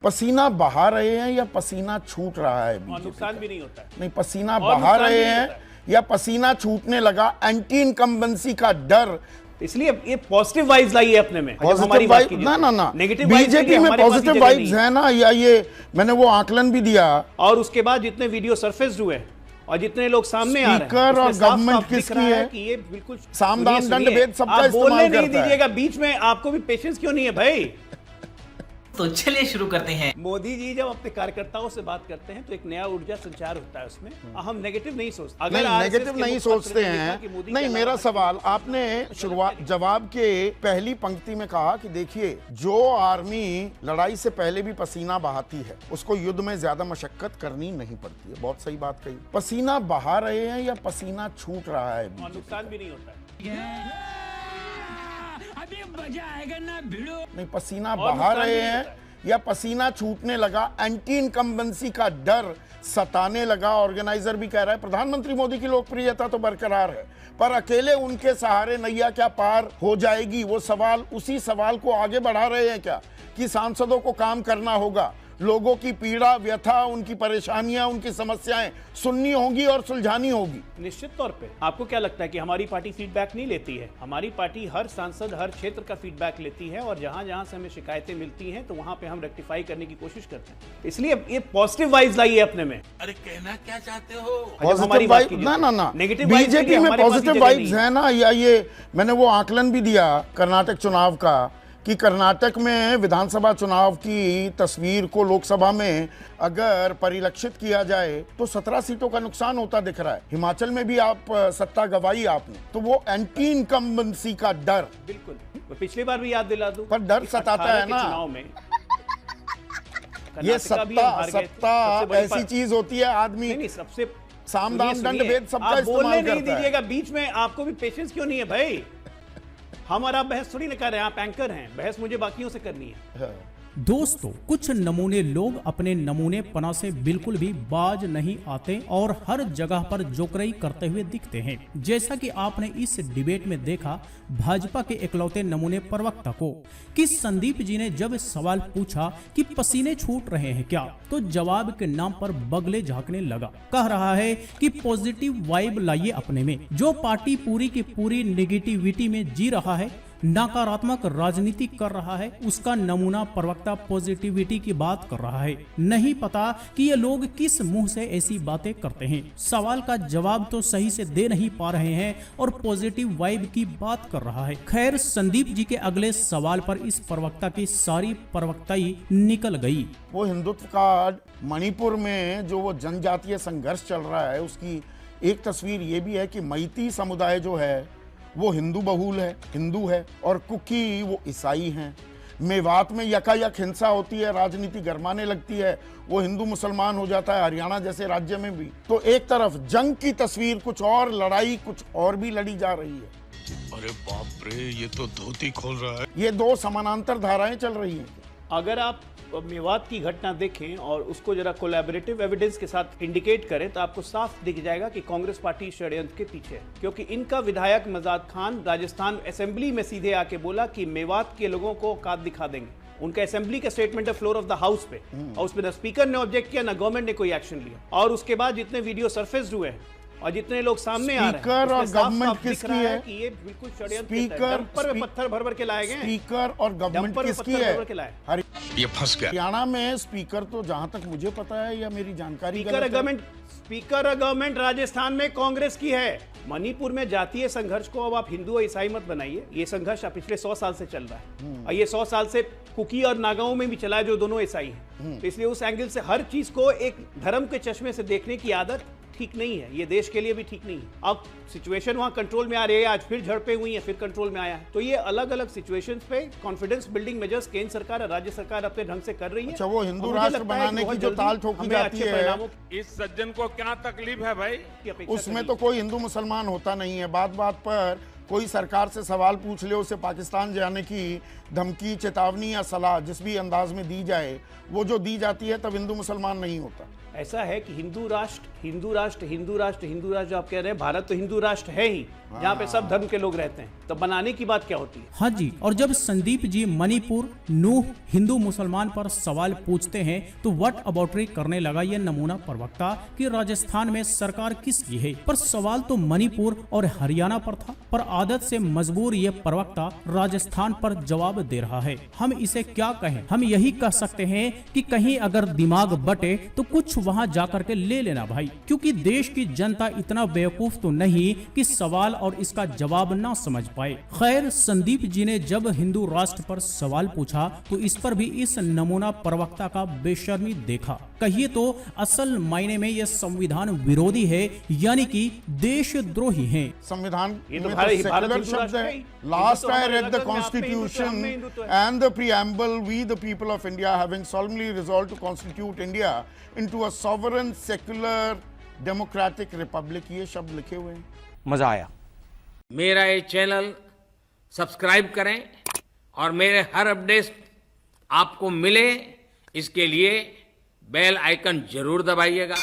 पसीना बहा रहे हैं या पसीना छूट रहा है? और नुकसान भी नहीं होता है। नहीं, पसीना बहा रहे हैं या पसीना छूटने लगा, एंटी इनकम्बेंसी का डर। इसलिए ये पॉजिटिव वाइब्स लाइए अपने में। पॉजिटिव वाइब ना नेगेटिव बीजेपी में पॉजिटिव वाइब्स है ना, या ये मैंने वो आकलन भी दिया। और उसके बाद जितने वीडियो सरफेस हुए और जितने लोग सामने आ रहे हैं, स्पीकर और गवर्नमेंट किसकी है कि ये बिल्कुल साम दाम दंड भेद सबका इस्तेमाल बोलने नहीं करता है। दीजिएगा बीच में, आपको भी पेशेंस क्यों नहीं है भाई? तो चलिए शुरू करते हैं। मोदी जी जब अपने कार्यकर्ताओं से बात करते हैं तो एक नया ऊर्जा संचार होता है उसमें। हम नेगेटिव नहीं सोचते। अगर नहीं, नेगेटिव नहीं सोचते हैं। नहीं, मेरा सवाल, आपने शुरुआत जवाब के पहली पंक्ति में कहा कि देखिए, जो आर्मी लड़ाई से पहले भी पसीना बहाती है उसको युद्ध में ज्यादा मशक्कत करनी नहीं पड़ती है। बहुत सही बात कही। पसीना बहा रहे हैं या पसीना छूट रहा है? और नुकसान भी नहीं होता है। अभी मजा आएगा ना भिड़ो। नहीं, पसीना बहा रहे हैं या पसीना छूटने लगा, एंटी इनकम्बेंसी का डर सताने लगा। ऑर्गेनाइजर भी कह रहा है प्रधानमंत्री मोदी की लोकप्रियता तो बरकरार है, पर अकेले उनके सहारे नैया क्या पार हो जाएगी? वो सवाल, उसी सवाल को आगे बढ़ा रहे हैं क्या कि सांसदों को काम करना होगा, लोगों की पीड़ा व्यथा, उनकी परेशानियां, उनकी समस्याएं सुननी होगी और सुलझानी होगी। निश्चित तौर पे। आपको क्या लगता है कि हमारी पार्टी फीडबैक नहीं लेती है? हमारी पार्टी हर सांसद, हर क्षेत्र का फीडबैक लेती है और जहां जहां से हमें शिकायतें मिलती हैं तो वहां पे हम रेक्टिफाई करने की कोशिश करते हैं। इसलिए ये पॉजिटिव वाइब्स लाइए अपने में। अरे कहना क्या चाहते हो? पॉजिटिव वाइब ना नेगेटिव बीजेपी में पॉजिटिव वाइब्स है ना, या ये मैंने वो आकलन भी दिया कर्नाटक चुनाव का कि कर्नाटक में विधानसभा चुनाव की तस्वीर को लोकसभा में अगर परिलक्षित किया जाए तो 17 सीटों का नुकसान होता दिख रहा है। हिमाचल में भी आप सत्ता गवाई आपने, तो वो एंटी इनकम्बेंसी का डर। बिल्कुल, मैं पिछली बार भी याद दिला दूं, पर डर सताता है ना। चुनाव में ये सत्ता ऐसी चीज होती है, आदमी नहीं, सबसे साम दाम दंड भेद सबका इस्तेमाल बोलने नहीं करता है। दीजिएगा बीच में, आपको भी पेशेंस क्यों नहीं है भाई? हम और आप बहस थोड़ी ना कर रहे हैं, आप एंकर हैं, बहस मुझे बाकियों से करनी है। दोस्तों, कुछ नमूने लोग अपने नमूने पना से बिल्कुल भी बाज नहीं आते और हर जगह पर जोकराई करते हुए दिखते हैं। जैसा कि आपने इस डिबेट में देखा भाजपा के इकलौते नमूने प्रवक्ता को कि संदीप जी ने जब सवाल पूछा कि पसीने छूट रहे हैं क्या, तो जवाब के नाम पर बगले झांकने लगा। कह रहा है कि पॉजिटिव वाइब लाइए अपने में। जो पार्टी पूरी की पूरी नेगेटिविटी में जी रहा है, नकारात्मक राजनीति कर रहा है, उसका नमूना प्रवक्ता पॉजिटिविटी की बात कर रहा है। नहीं पता कि ये लोग किस मुंह से ऐसी बातें करते हैं। सवाल का जवाब तो सही से दे नहीं पा रहे हैं और पॉजिटिव वाइब की बात कर रहा है। खैर, संदीप जी के अगले सवाल पर इस प्रवक्ता की सारी प्रवक्ताई निकल गई। वो हिंदुत्व का मणिपुर में जो वो जनजातीय संघर्ष चल रहा है, उसकी एक तस्वीर ये भी है कि मैती समुदाय जो है वो हिंदू बहुल है, हिंदू है, और कुकी वो ईसाई हैं। मेवात में यकायक हिंसा होती है, राजनीति गरमाने लगती है, वो हिंदू मुसलमान हो जाता है, हरियाणा जैसे राज्य में भी। तो एक तरफ जंग की तस्वीर कुछ और, लड़ाई कुछ और भी लड़ी जा रही है। अरे बाप रे, ये तो धोती खोल रहा है। ये दो समानांतर धाराएं चल रही हैं। अगर आप मेवात की घटना देखें और उसको जरा कोलैबोरेटिव एविडेंस के साथ इंडिकेट करें तो आपको साफ दिख जाएगा कि कांग्रेस पार्टी षड्यंत्र के पीछे है। क्योंकि इनका विधायक मजाद खान राजस्थान असेंबली में सीधे आके बोला कि मेवात के लोगों को औकात दिखा देंगे। उनका असेंबली का स्टेटमेंट है फ्लोर ऑफ द हाउस पे, और उसमें न स्पीकर ने ऑब्जेक्ट किया, न गवर्नमेंट ने कोई एक्शन लिया। और उसके बाद जितने वीडियो सरफेस हुए हैं और जितने लोग सामने आ रहे हैं, स्पीकर और गवर्नमेंट किसकी है कि ये बिल्कुल षड्यंत्र स्पीकर डंपर में पत्थर भर भर के लाए गए। स्पीकर और गवर्नमेंट किसकी है? ये फंस गया। हरियाणा में स्पीकर तो जहां तक मुझे पता है या मेरी जानकारी स्पीकर गवर्नमेंट राजस्थान में कांग्रेस की है। मणिपुर में जातीय संघर्ष को अब आप हिंदू और ईसाई मत बनाइए। ये संघर्ष पिछले 100 साल से चल रहा है और ये 100 साल से कुकी और नागाओं में भी चला है, जो दोनों ईसाई हैं। तो इसलिए उस एंगल से हर चीज को एक धर्म के चश्मे से देखने की आदत ठीक नहीं है। ये देश के लिए भी ठीक नहीं है। अब सिचुएशन वहां कंट्रोल में आ रही है, आज फिर झड़पें हुई हैं, फिर कंट्रोल में आया है। तो ये अलग अलग सिचुएशंस पे कॉन्फिडेंस बिल्डिंग मेजर्स केंद्र सरकार और राज्य सरकार अपने ढंग से कर रही है। अच्छा, वो हिंदू राष्ट्र बनाने की जो ताल ठोकी जाती है, इस सज्जन को क्या तकलीफ है भाई? उसमें तो कोई हिंदू मुसलमान होता नहीं है। बात बात पर कोई सरकार से सवाल पूछ ले, उसे पाकिस्तान जाने की धमकी, चेतावनी या सलाह जिस भी अंदाज में दी जाए, वो जो दी जाती है तब हिंदू मुसलमान नहीं होता। ऐसा है कि हिंदू राष्ट्र हिंदू राष्ट्र हिंदू राष्ट्र हिंदू राष्ट्र जो आप कह रहे हैं, भारत तो हिंदू राष्ट्र है ही, जहाँ पे सब धर्म के लोग रहते हैं, तो बनाने की बात क्या होती है? हाँ जी, और जब संदीप जी मणिपुर नूह हिंदू मुसलमान पर सवाल पूछते हैं तो व्हाट अबाउटरी करने लगा ये नमूना प्रवक्ता कि राजस्थान में सरकार किसकी है। पर सवाल तो मणिपुर और हरियाणा पर था, पर आदत से मजबूर ये प्रवक्ता राजस्थान पर जवाब दे रहा है। हम इसे क्या कहें? हम यही कह सकते हैं कि कहीं अगर दिमाग बटे तो कुछ वहां जाकर के ले लेना भाई, क्योंकि देश की जनता इतना बेवकूफ तो नहीं कि सवाल और इसका जवाब ना समझ पाए। खैर, संदीप जी ने जब हिंदू राष्ट्र पर सवाल पूछा तो इस पर भी इस नमूना प्रवक्ता का बेशर्मी देखा। कहिए तो असल मायने में यह संविधान विरोधी है, यानी कि देशद्रोही है। संविधान ये तो में भारत सेक्युलर हिंदू शब्द राष्ट्र है। है ही। लास्ट हिंदू तो आई हमारे रेड द अलग धर्म है, आप में हिंदू तो हम कॉन्स्टिट्यूशन में हिंदुत्व है। and the preamble, we the people of India having solemnly resolved to constitute India into a sovereign secular democratic republic, ये शब्द लिखे हुए हैं। मजा आया। मेरा ये चैनल सब्सक्राइब करें और मेरे हर अपडेट आपको मिले, इसके लिए बेल आइकन जरूर दबाइएगा।